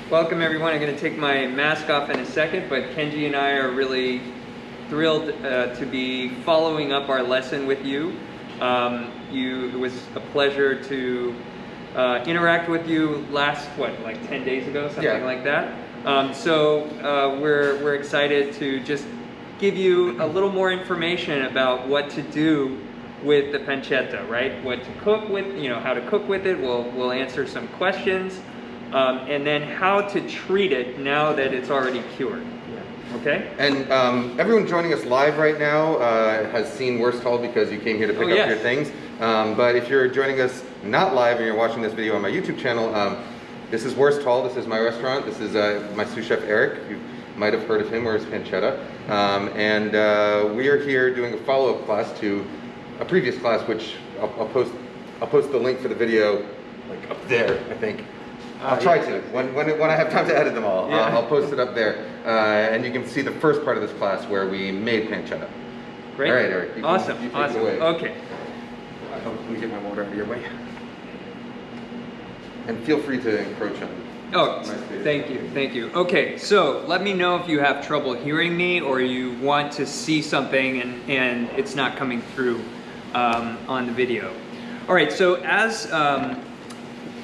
Welcome everyone. I'm going to take my mask off in a second, but Kenji and I are really thrilled to be following up our lesson with you. It was a pleasure to interact with you last, like 10 days ago, something like that. We're excited to just give you a little more information about what to do with the pancetta, right? What to cook with, how to cook with it. We'll answer some questions. And then how to treat it now that it's already cured. Okay? And everyone joining us live right now has seen Wurst-Alt because you came here to pick up your things. But if you're joining us not live and you're watching this video on my YouTube channel, this is Wurst-Alt. This is my restaurant. This is my Sous Chef Erik. You might have heard of him or his pancetta. We are here doing a follow-up class to a previous class, which I'll post the link for the video like up there, I think. I'll try to. When I have time to edit them all, I'll post it up there. And you can see the first part of this class where we made pancetta. Great. All right, Erik. Awesome. You take it away. Okay. Let me get my water out of your way. And feel free to encroach on. Oh, thank you. Okay, so let me know if you have trouble hearing me or you want to see something and it's not coming through on the video. All right, so as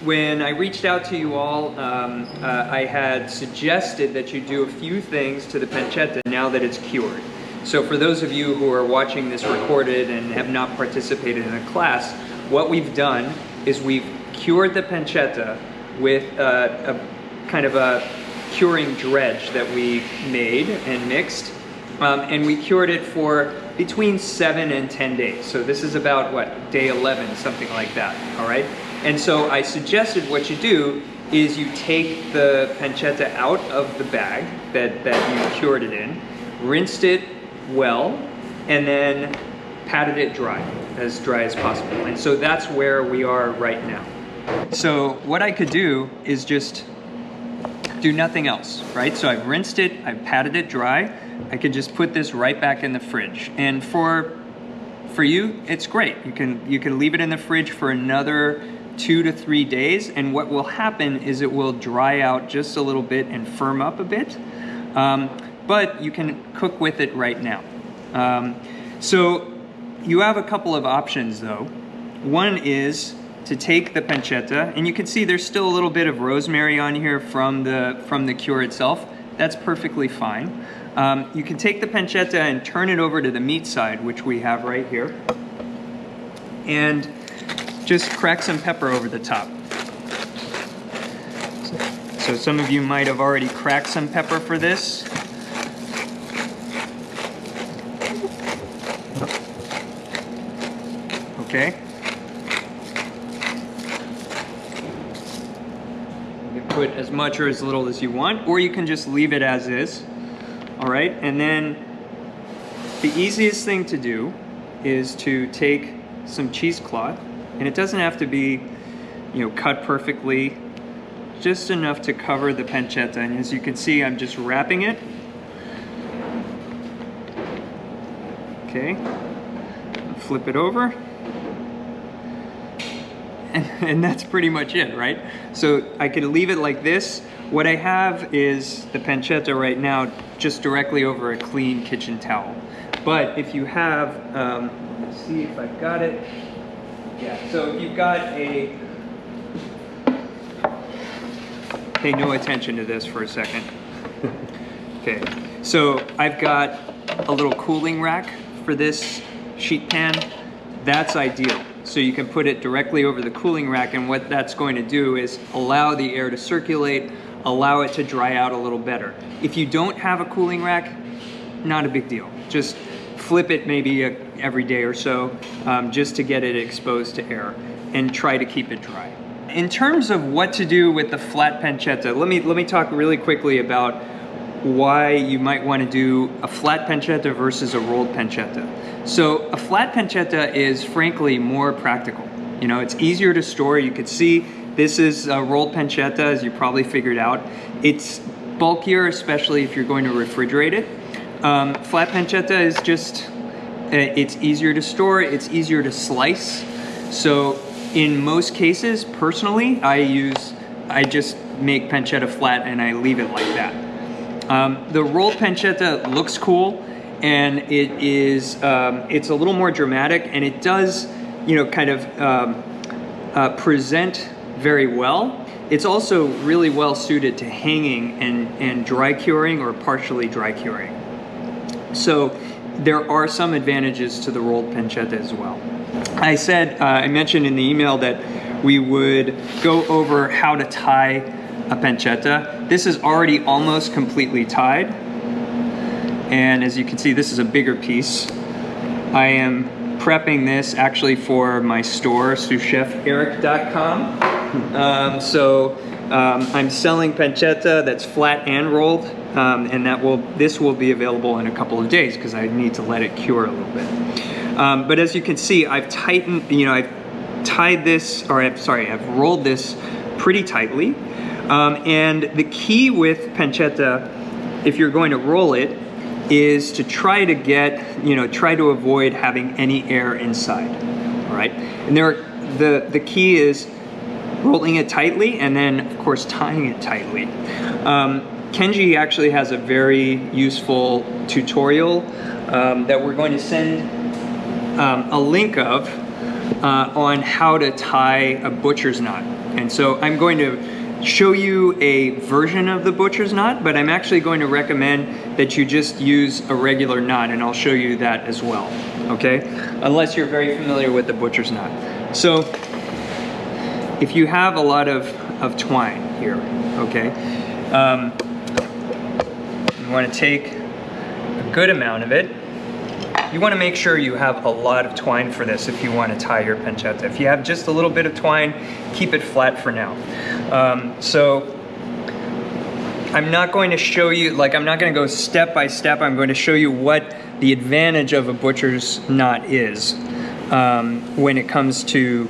when I reached out to you all, I had suggested that you do a few things to the pancetta now that it's cured. So for those of you who are watching this recorded and have not participated in a class, what we've done is we've cured the pancetta with a kind of a curing dredge that we made and mixed. And we cured it for between 7 and 10 days. So this is about, day 11, something like that, all right? And so I suggested what you do is you take the pancetta out of the bag that you cured it in, rinsed it well, and then patted it dry as possible. And so that's where we are right now. So what I could do is just do nothing else, right? So I've rinsed it, I've patted it dry. I could just put this right back in the fridge. And for you, it's great. You can leave it in the fridge for another 2 to 3 days, and what will happen is it will dry out just a little bit and firm up a bit, but you can cook with it right now. So you have a couple of options though. One is to take the pancetta, and you can see there's still a little bit of rosemary on here from the cure itself. That's perfectly fine. You can take the pancetta and turn it over to the meat side, which we have right here, and just crack some pepper over the top. So some of you might have already cracked some pepper for this. Okay. You can put as much or as little as you want, or you can just leave it as is. All right, and then the easiest thing to do is to take some cheesecloth, and it doesn't have to be, cut perfectly, just enough to cover the pancetta. And as you can see, I'm just wrapping it. Okay, flip it over. And that's pretty much it, right? So I could leave it like this. What I have is the pancetta right now just directly over a clean kitchen towel. But if you have, let's see if I've got it. Yeah, so if you've got a, pay no attention to this for a second. Okay, so I've got a little cooling rack for this sheet pan. That's ideal. So you can put it directly over the cooling rack, and what that's going to do is allow the air to circulate, allow it to dry out a little better. If you don't have a cooling rack, not a big deal. Just flip it maybe every day or so, just to get it exposed to air, and try to keep it dry. In terms of what to do with the flat pancetta, let me talk really quickly about why you might want to do a flat pancetta versus a rolled pancetta. So a flat pancetta is frankly more practical. It's easier to store. You could see this is a rolled pancetta, as you probably figured out. It's bulkier, especially if you're going to refrigerate it. Flat pancetta is just, it's easier to store, it's easier to slice. So in most cases, personally, I just make pancetta flat and I leave it like that. The rolled pancetta looks cool, and it is it's a little more dramatic, and it does, you know, kind of present very well. It's also really well suited to hanging and dry curing or partially dry curing. So there are some advantages to the rolled pancetta as well. I mentioned in the email that we would go over how to tie a pancetta. This is already almost completely tied. And as you can see, this is a bigger piece. I am prepping this actually for my store, souscheferik.com. I'm selling pancetta that's flat and rolled, and this will be available in a couple of days because I need to let it cure a little bit. But as you can see, I've rolled this pretty tightly. And the key with pancetta, if you're going to roll it, is to try to avoid having any air inside, all right? And the key is rolling it tightly and then, of course, tying it tightly. Kenji actually has a very useful tutorial that we're going to send a link of on how to tie a butcher's knot. And so I'm going to show you a version of the butcher's knot, but I'm actually going to recommend that you just use a regular knot, and I'll show you that as well, okay? Unless you're very familiar with the butcher's knot. So if you have a lot of twine here, okay, you want to take a good amount of it. You want to make sure you have a lot of twine for this if you want to tie your pancetta. If you have just a little bit of twine, keep it flat for now. So I'm not going to show you, I'm not going to go step by step. I'm going to show you what the advantage of a butcher's knot is when it comes to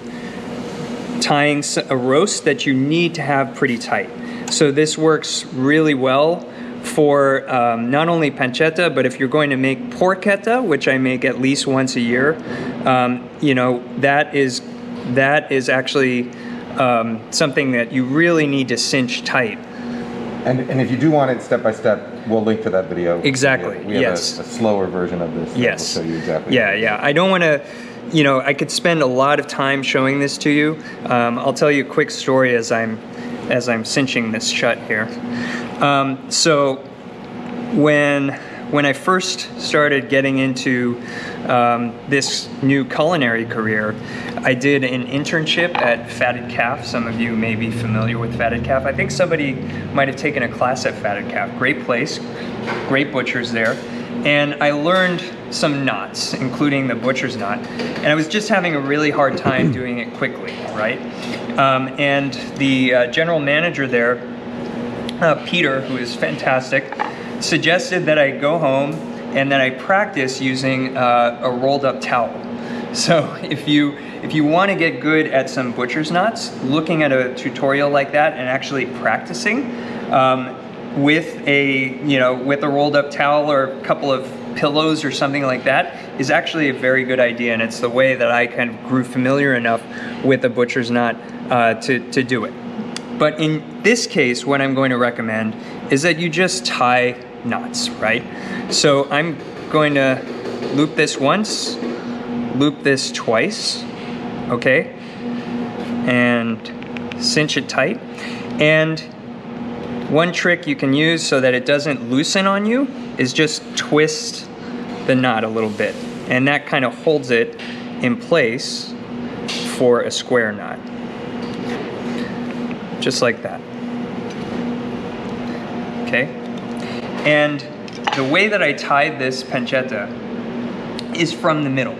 tying a roast that you need to have pretty tight. So this works really well for not only pancetta, but if you're going to make porchetta, which I make at least once a year, you know, that is actually something that you really need to cinch tight. And if you do want it step by step, we'll link to that video. Exactly. We have a slower version of this. Yes. We'll show you exactly. Yeah. I don't want to, you know, I could spend a lot of time showing this to you. I'll tell you a quick story as I'm cinching this shut here. So when I first started getting into this new culinary career, I did an internship at Fatted Calf. Some of you may be familiar with Fatted Calf. I think somebody might have taken a class at Fatted Calf. Great place, great butchers there. And I learned some knots, including the butcher's knot. And I was just having a really hard time doing it quickly, right? And the general manager there, Peter, who is fantastic, suggested that I go home and that I practice using a rolled up towel. So if you want to get good at some butcher's knots, looking at a tutorial like that and actually practicing with a rolled up towel or a couple of pillows or something like that is actually a very good idea, and it's the way that I kind of grew familiar enough with a butcher's knot to do it. But in this case, what I'm going to recommend is that you just tie knots, right? So I'm going to loop this once, loop this twice, okay? And cinch it tight. And one trick you can use so that it doesn't loosen on you is just twist the knot a little bit. And that kind of holds it in place for a square knot. Just like that. Okay? And the way that I tied this pancetta is from the middle.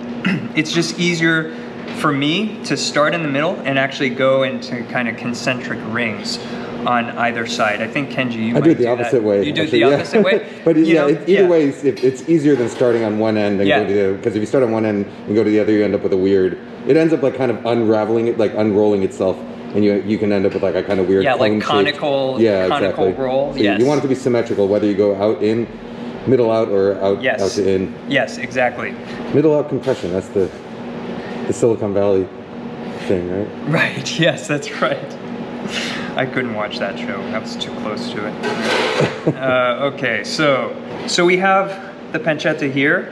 It's just easier for me to start in the middle and actually go into kind of concentric rings on either side. I think Kenji, you might do the opposite way. You do it the opposite way? But either way, it's easier than starting on one end and go to the other. Because if you start on one end and go to the other, you end up with it ends up like kind of unraveling it, like unrolling itself. And you can end up with like a kind of weird like conical roll. So you want it to be symmetrical, whether you go out in, middle out, or out to in. Yes, exactly. Middle out compression, that's the Silicon Valley thing, right? Right, yes, that's right. I couldn't watch that show. I was too close to it. Okay, so we have the pancetta here.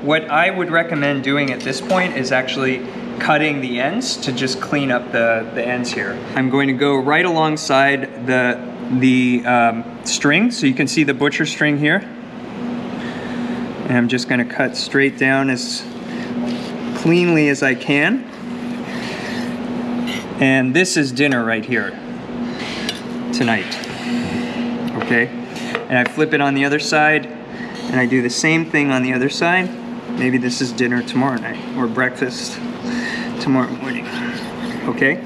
What I would recommend doing at this point is actually cutting the ends to just clean up the ends here. I'm going to go right alongside the string, so you can see the butcher string here. And I'm just going to cut straight down as cleanly as I can. And this is dinner right here tonight. Okay, and I flip it on the other side, and I do the same thing on the other side. Maybe this is dinner tomorrow night or breakfast tomorrow morning. Okay,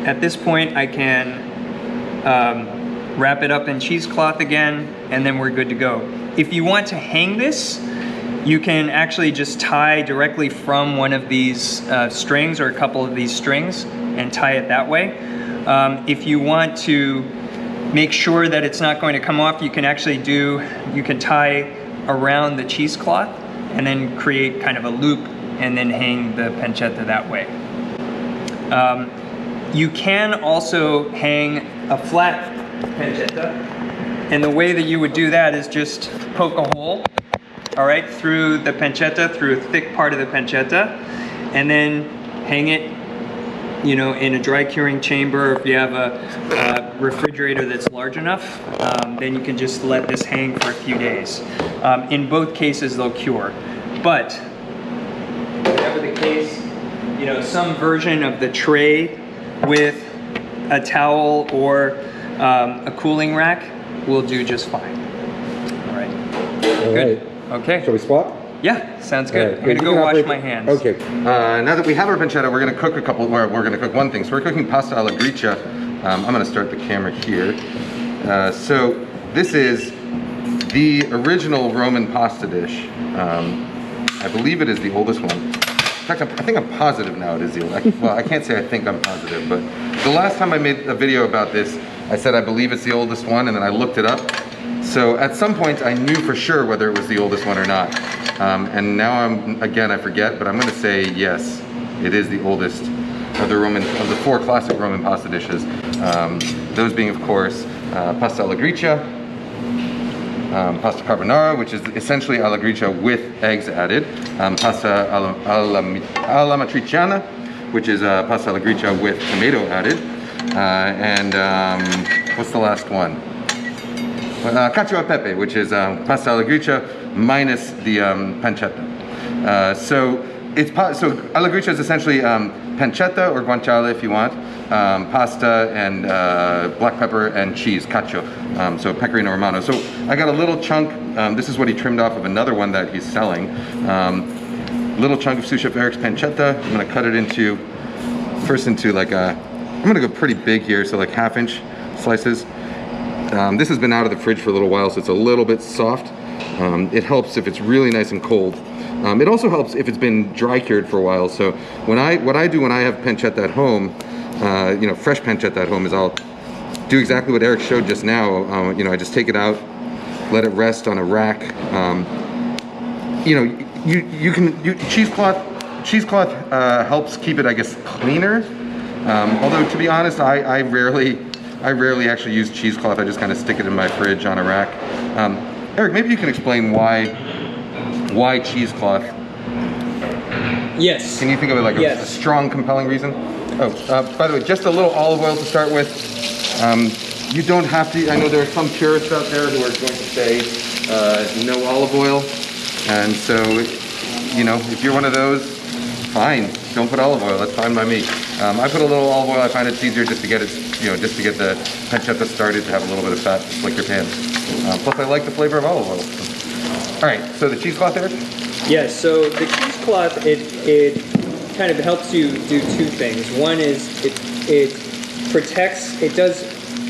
at this point I can wrap it up in cheesecloth again, and then we're good to go. If you want to hang this, you can actually just tie directly from one of these strings or a couple of these strings and tie it that way. If you want to make sure that it's not going to come off, you can tie around the cheesecloth and then create kind of a loop and then hang the pancetta that way. You can also hang a flat pancetta, and the way that you would do that is just poke a hole, all right, through the pancetta, through a thick part of the pancetta, and then hang it, you know, in a dry curing chamber. If you have a refrigerator that's large enough, then you can just let this hang for a few days. In both cases, they'll cure. But whatever the case, you know, some version of the tray with a towel or a cooling rack will do just fine. All right. Good. Right. Okay. Shall we swap? Yeah, sounds good. Right. I'm gonna go wash my hands. Okay. Now that we have our pancetta, we're gonna cook we're gonna cook one thing. So we're cooking pasta alla Gricia. I'm gonna start the camera here. So this is the original Roman pasta dish. I believe it is the oldest one. In fact, I think I'm positive now it is the oldest. Well, I can't say I think I'm positive, but the last time I made a video about this, I said I believe it's the oldest one, and then I looked it up. So at some point I knew for sure whether it was the oldest one or not. And now I forget, but I'm gonna say yes, it is the oldest of the four classic Roman pasta dishes. Those being, of course, pasta alla Gricia, pasta carbonara, which is essentially alla Gricia with eggs added, pasta alla matriciana, which is pasta alla Gricia with tomato added, and what's the last one? Cacio e pepe, which is pasta alla Gricia minus the pancetta. So alla Gricia is essentially pancetta or guanciale if you want, pasta and black pepper and cheese, cacio, so pecorino romano. So I got a little chunk, this is what he trimmed off of another one that he's selling. Little chunk of Sous Chef Erik's pancetta. I'm gonna cut it into like I'm gonna go pretty big here, so like 1/2 inch slices. This has been out of the fridge for a little while, so it's a little bit soft. It helps if it's really nice and cold. It also helps if it's been dry cured for a while. So what I do when I have pancetta at home, you know, fresh pancetta at home, is I'll do exactly what Erik showed just now. You know, I just take it out, let it rest on a rack. You know, cheesecloth helps keep it, I guess, cleaner. Although to be honest, I rarely actually use cheesecloth. I just kind of stick it in my fridge on a rack. Erik, maybe you can explain why cheesecloth? Yes. Can you think of it like a strong, compelling reason? Oh, by the way, just a little olive oil to start with. You don't have to. I know there are some purists out there who are going to say no olive oil, and so you know, if you're one of those, fine. Don't put olive oil. That's fine by me. I put a little olive oil. I find it's easier just to get it, you know, just to get the pancetta started, to have a little bit of fat to slick your pan. Plus, I like the flavor of olive oil. All right, so the cheesecloth, Erik? Yes, so the cheesecloth, it kind of helps you do two things. One is it protects, it does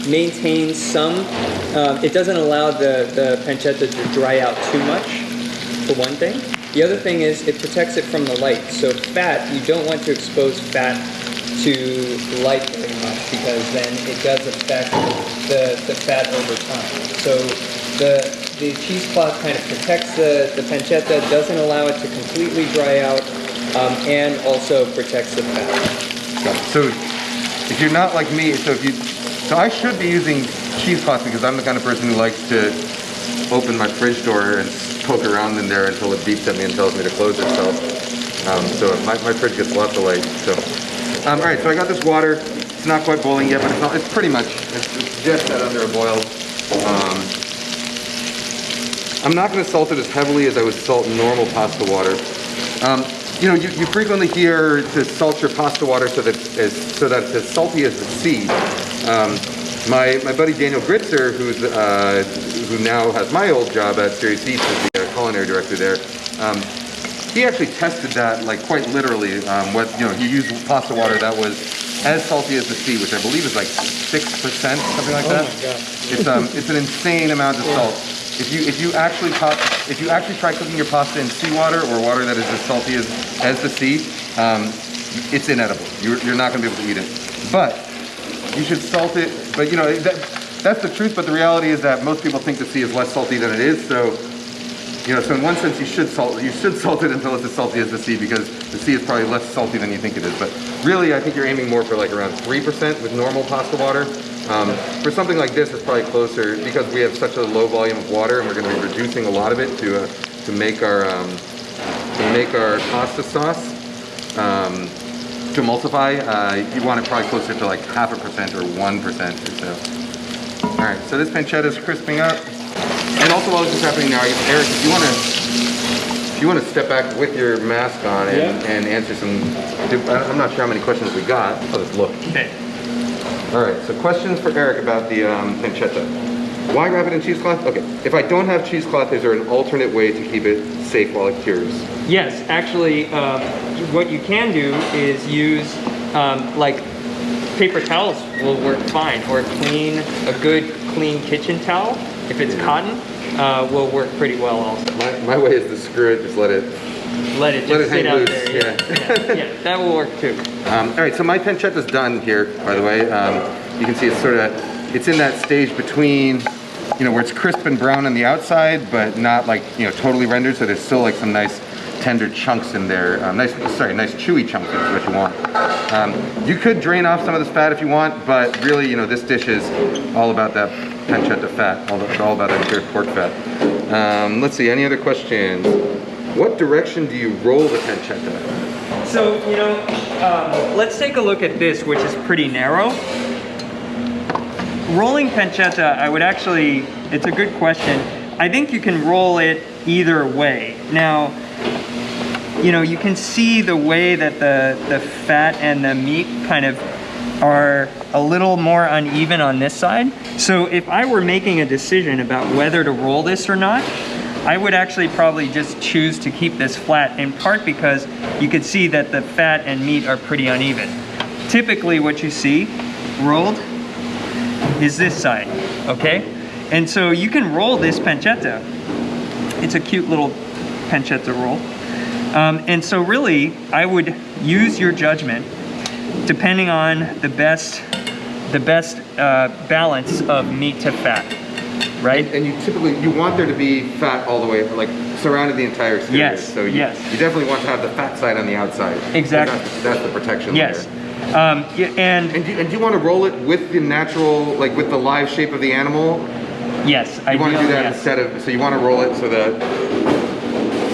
maintain some, it doesn't allow the pancetta to dry out too much, for one thing. The other thing is it protects it from the light. So fat, you don't want to expose fat to light very much, because then it does affect the fat over time. So the cheesecloth kind of protects the pancetta, doesn't allow it to completely dry out, and also protects the fat. So if you're not like me, so if So I should be using cheesecloth because I'm the kind of person who likes to open my fridge door and poke around in there until it beeps at me and tells me to close itself. So my fridge gets lots of light. So, all right, so I got this water. It's not quite boiling yet, but it's pretty much, it's just set under a boil. I'm not going to salt it as heavily as I would salt normal pasta water. You know, you frequently hear to salt your pasta water so that it's as salty as the sea. My buddy Daniel Gricia, who now has my old job at Series East as the culinary director there, he actually tested that like quite literally. He used pasta water that was as salty as the sea, which I believe is like 6%, something like that. Oh my God. It's an insane amount of salt. If you actually try cooking your pasta in seawater or water that is as salty as the sea, it's inedible. You're not going to be able to eat it. But you should salt it. But you know that's the truth. But the reality is that most people think the sea is less salty than it is. So so in one sense you should salt it until it's as salty as the sea, because the sea is probably less salty than you think it is. But really, I think you're aiming more for like around 3% with normal pasta water. For something like this, it's probably closer because we have such a low volume of water, and we're going to be reducing a lot of it to make our pasta sauce. To emulsify, you want it probably closer to like 0.5% or 1% or so. All right, so this pancetta is crisping up, and also while this is happening now, I guess, Eric, if you want to step back with your mask on and answer some. I'm not sure how many questions we got. I'll just look. Okay. All right, so questions for Eric about the pancetta. Why wrap it in cheesecloth? Okay, if I don't have cheesecloth, is there an alternate way to keep it safe while it cures? Yes, actually, what you can do is use like paper towels will work fine, or a good clean kitchen towel, if it's cotton, will work pretty well also. My way is to screw it, just let it sit out loose. there. Yeah, that will work too. All right, so my pancetta's done here, by the way. You can see it's in that stage between, where it's crisp and brown on the outside, but not like, totally rendered. So there's still like some nice tender chunks in there. Nice chewy chunks is what you want. You could drain off some of this fat if you want, but really, this dish is all about that pancetta fat, all about that pure pork fat. Let's see, any other questions? What direction do you roll the pancetta? So, let's take a look at this, which is pretty narrow. Rolling pancetta, it's a good question. I think you can roll it either way. Now, you can see the way that the fat and the meat kind of are a little more uneven on this side. So if I were making a decision about whether to roll this or not, I would actually probably just choose to keep this flat, in part because you can see that the fat and meat are pretty uneven. Typically what you see rolled is this side, okay? And so you can roll this pancetta. It's a cute little pancetta roll. And so really, I would use your judgment depending on the best balance of meat to fat. Right? And you want there to be fat all the way, like surrounded the entire exterior. Yes. So you definitely want to have the fat side on the outside. Exactly. That's the protection. Yes. There. And do you want to roll it with the natural, like with the live shape of the animal? Yes. You want to do that instead of, so you want to roll it so that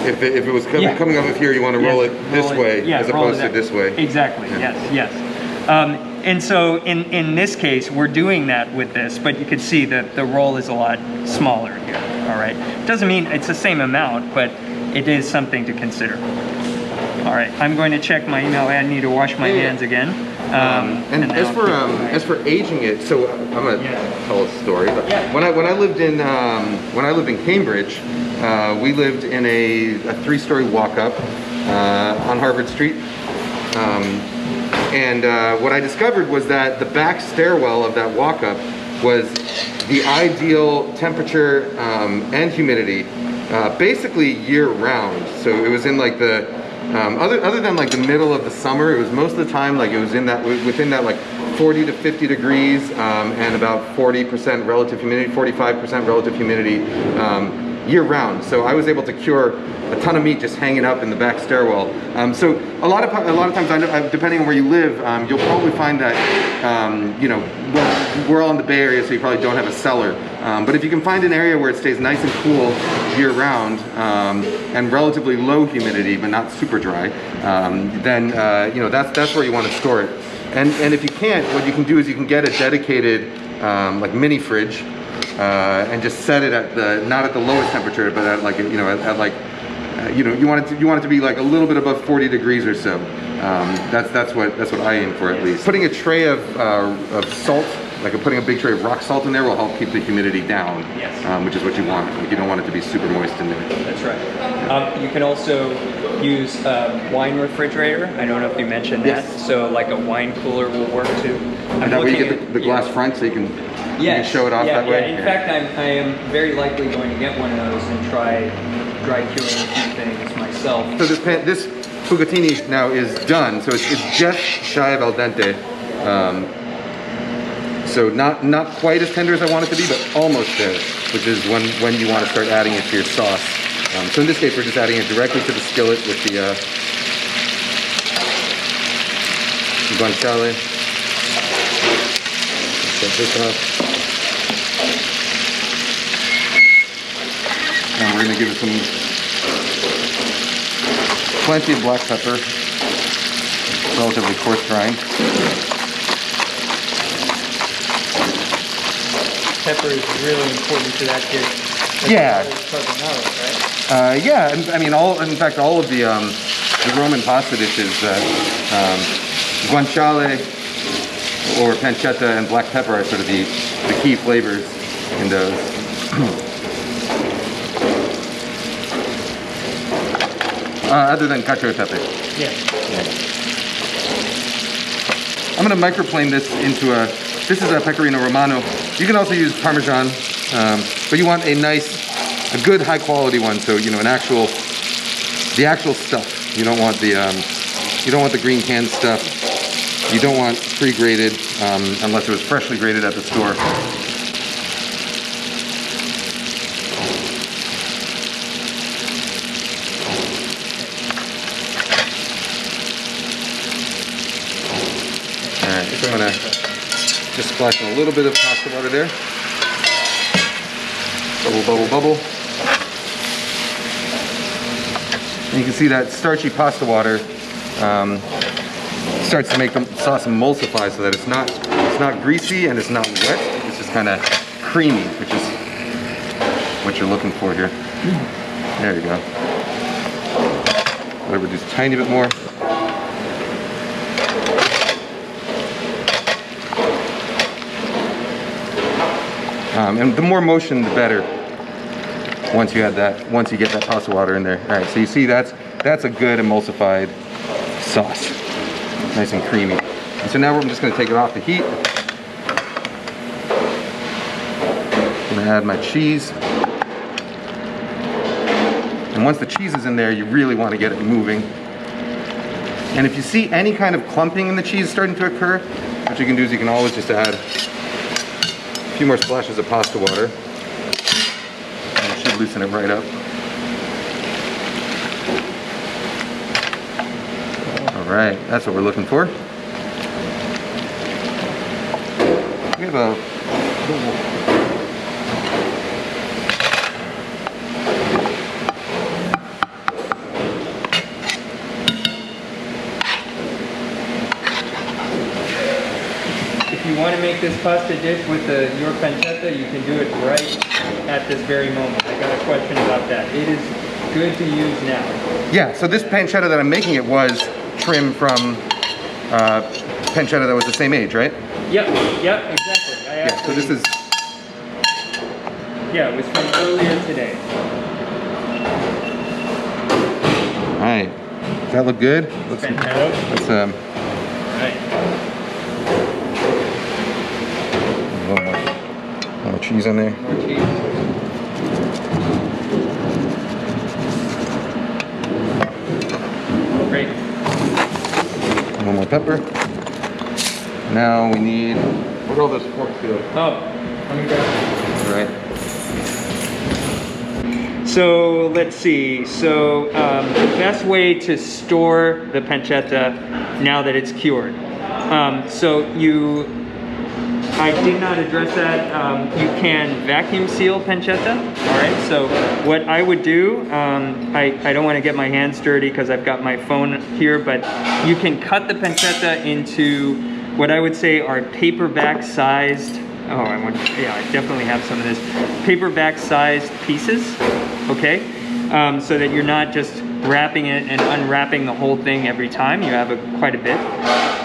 if it was coming off of here, you want to roll it this way as opposed to this way. Exactly. Yeah. Yes. And so in this case, we're doing that with this, but you can see that the roll is a lot smaller here, all right? Doesn't mean it's the same amount, but it is something to consider. All right, I'm going to check my email. I need to wash my hands again. And as for aging it, so I'm gonna tell a story. But when I lived in Cambridge, we lived in a 3-story walk-up on Harvard Street. And what I discovered was that the back stairwell of that walk-up was the ideal temperature and humidity, basically year-round. So it was in like the other than like the middle of the summer, it was most of the time like it was within that like 40 to 50 degrees and about 40% relative humidity, 45% relative humidity. year round. So I was able to cure a ton of meat just hanging up in the back stairwell. So a lot of times, depending on where you live, you'll probably find that, you know, well, we're all in the Bay Area, so you probably don't have a cellar. But if you can find an area where it stays nice and cool year round, and relatively low humidity, but not super dry, then you know, that's where you want to store it. And if you can't, what you can do is you can get a dedicated like mini fridge, and just set it at not at the lowest temperature, but at like, you know, at like, you know, you want it to be like a little bit above 40 degrees or so. That's what I aim for, at least. Putting a tray of salt, like putting a big tray of rock salt in there, will help keep the humidity down. Yes. Which is what you want. Like, you don't want it to be super moist in there. That's right. You can also use wine refrigerator. I don't know if you mentioned that. So like a wine cooler will work too. And that way you get the glass front, so you can show it off that way. Yeah. In fact, I am very likely going to get one of those and try dry curing a few things myself. So this bucatini now is done. So it's just shy of al dente. So not quite as tender as I want it to be, but almost there, which is when you want to start adding it to your sauce. So in this case, we're just adding it directly to the skillet with the guanciale. Set this off. And we're going to give it plenty of black pepper, relatively coarse grind. Pepper is really important to that dish. Yeah. Right? Yeah, and I mean, in fact, all of the Roman pasta dishes, guanciale or pancetta and black pepper are sort of the key flavors in those. Other than cacio e pepe. Yeah. I'm going to microplane this into this is a pecorino romano. You can also use Parmesan, but you want a good high quality one. So, you know, the actual stuff. You don't want the green canned stuff. You don't want pre-grated, unless it was freshly grated at the store. Alright, so I'm going to just splash in a little bit of pasta water there. Bubble, bubble, bubble. And you can see that starchy pasta water starts to make the sauce emulsify, so that it's not greasy and it's not wet. It's just kind of creamy, which is what you're looking for here. There you go. Let it reduce a tiny bit more. And the more motion, the better. Once you get that pasta water in there. All right, so you see that's a good emulsified sauce, nice and creamy. And so now I'm just going to take it off the heat. I'm going to add my cheese. And once the cheese is in there, you really want to get it moving. And if you see any kind of clumping in the cheese starting to occur, what you can do is you can always just add a few more splashes of pasta water. And it should loosen it right up. All right, that's what we're looking for. We have a If you want to make this pasta dish with your pancetta, you can do it right at this very moment. I got a question about that. It is good to use now. Yeah, so this pancetta that I'm making, it was trim from pancetta that was the same age, right? Yep, exactly. Yeah, so this is... Yeah, it was from earlier today. All right, does that look good? Let's more cheese on there. More cheese. Great. One more pepper. Now we need... Where'd all those forks go? Oh, let me grab it. All right. So let's see. So the best way to store the pancetta now that it's cured. I did not address that. You can vacuum seal pancetta. All right. So what I would do, I don't want to get my hands dirty because I've got my phone here, but you can cut the pancetta into what I would say are paperback sized. Oh, yeah, I definitely have some of this. Paperback sized pieces. Okay. So that you're not just wrapping it and unwrapping the whole thing every time. You have quite a bit.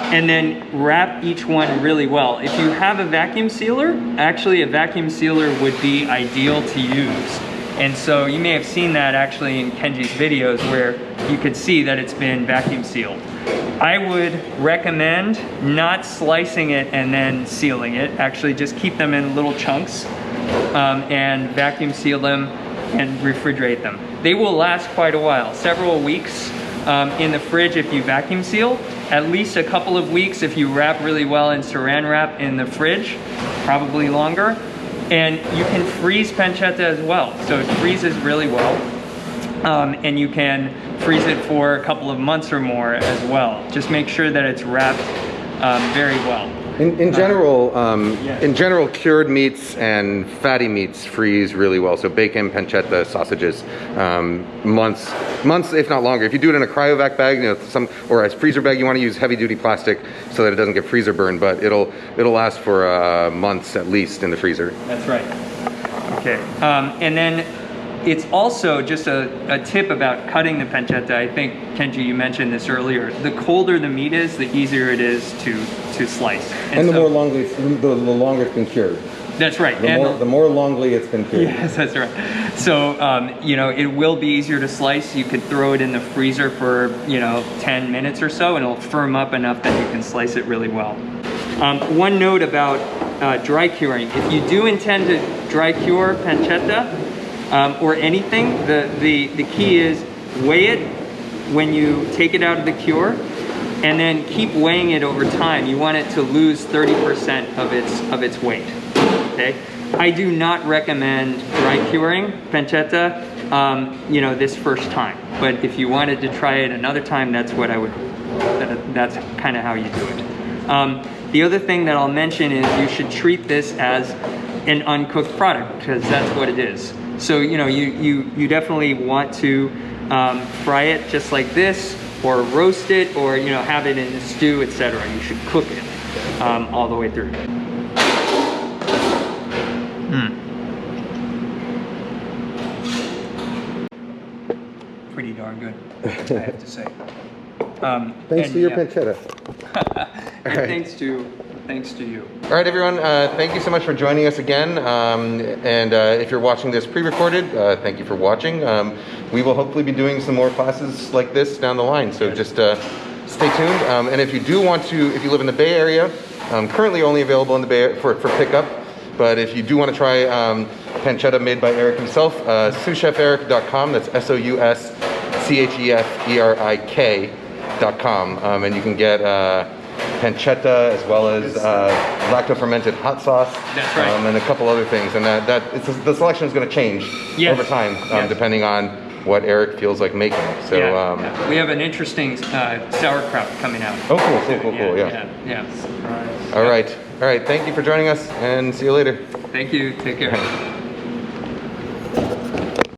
And then wrap each one really well. If you have a vacuum sealer, actually a vacuum sealer would be ideal to use. And so you may have seen that actually in Kenji's videos where you could see that it's been vacuum sealed. I would recommend not slicing it and then sealing it. Actually just keep them in little chunks and vacuum seal them and refrigerate them. They will last quite a while, several weeks in the fridge if you vacuum seal. At least a couple of weeks if you wrap really well in saran wrap in the fridge, probably longer. And you can freeze pancetta as well. So it freezes really well. And you can freeze it for a couple of months or more as well. Just make sure that it's wrapped very well. In general, cured meats and fatty meats freeze really well. So bacon, pancetta, sausages, months, if not longer. If you do it in a cryovac bag, or a freezer bag, you want to use heavy-duty plastic so that it doesn't get freezer burn. But it'll last for months at least in the freezer. That's right. Okay, and then it's also just a tip about cutting the pancetta. I think, Kenji, you mentioned this earlier. The colder the meat is, the easier it is to slice. And the longer it's been cured. That's right. The more longly it's been cured. Yes, that's right. So, it will be easier to slice. You could throw it in the freezer for, 10 minutes or so, and it'll firm up enough that you can slice it really well. One note about dry curing. If you do intend to dry cure pancetta, or anything, the key is weigh it when you take it out of the cure, and then keep weighing it over time. You want it to lose 30% of its weight. Okay, I do not recommend dry curing pancetta, this first time. But if you wanted to try it another time, that's what I would. That's kind of how you do it. The other thing that I'll mention is you should treat this as an uncooked product because that's what it is. So you definitely want to fry it just like this, or roast it, or have it in a stew, etc. You should cook it all the way through. Pretty darn good, I have to say. Thanks to your pancetta. Thanks to you. All right, everyone. Thank you so much for joining us again. If you're watching this pre-recorded, thank you for watching. We will hopefully be doing some more classes like this down the line. So just stay tuned. And if you do want to, if you live in the Bay Area, currently only available in the Bay for pickup. But if you do want to try pancetta made by Erik himself, souscheferik.com. That's SOUSCHEFERIK.com. And you can get pancetta as well as lacto-fermented hot sauce. That's right. And a couple other things. And the selection is going to change over time, depending on what Erik feels like making. So we have an interesting sauerkraut coming out. Oh, cool. Yeah. Surprise. All right. Thank you for joining us, and see you later. Thank you. Take care.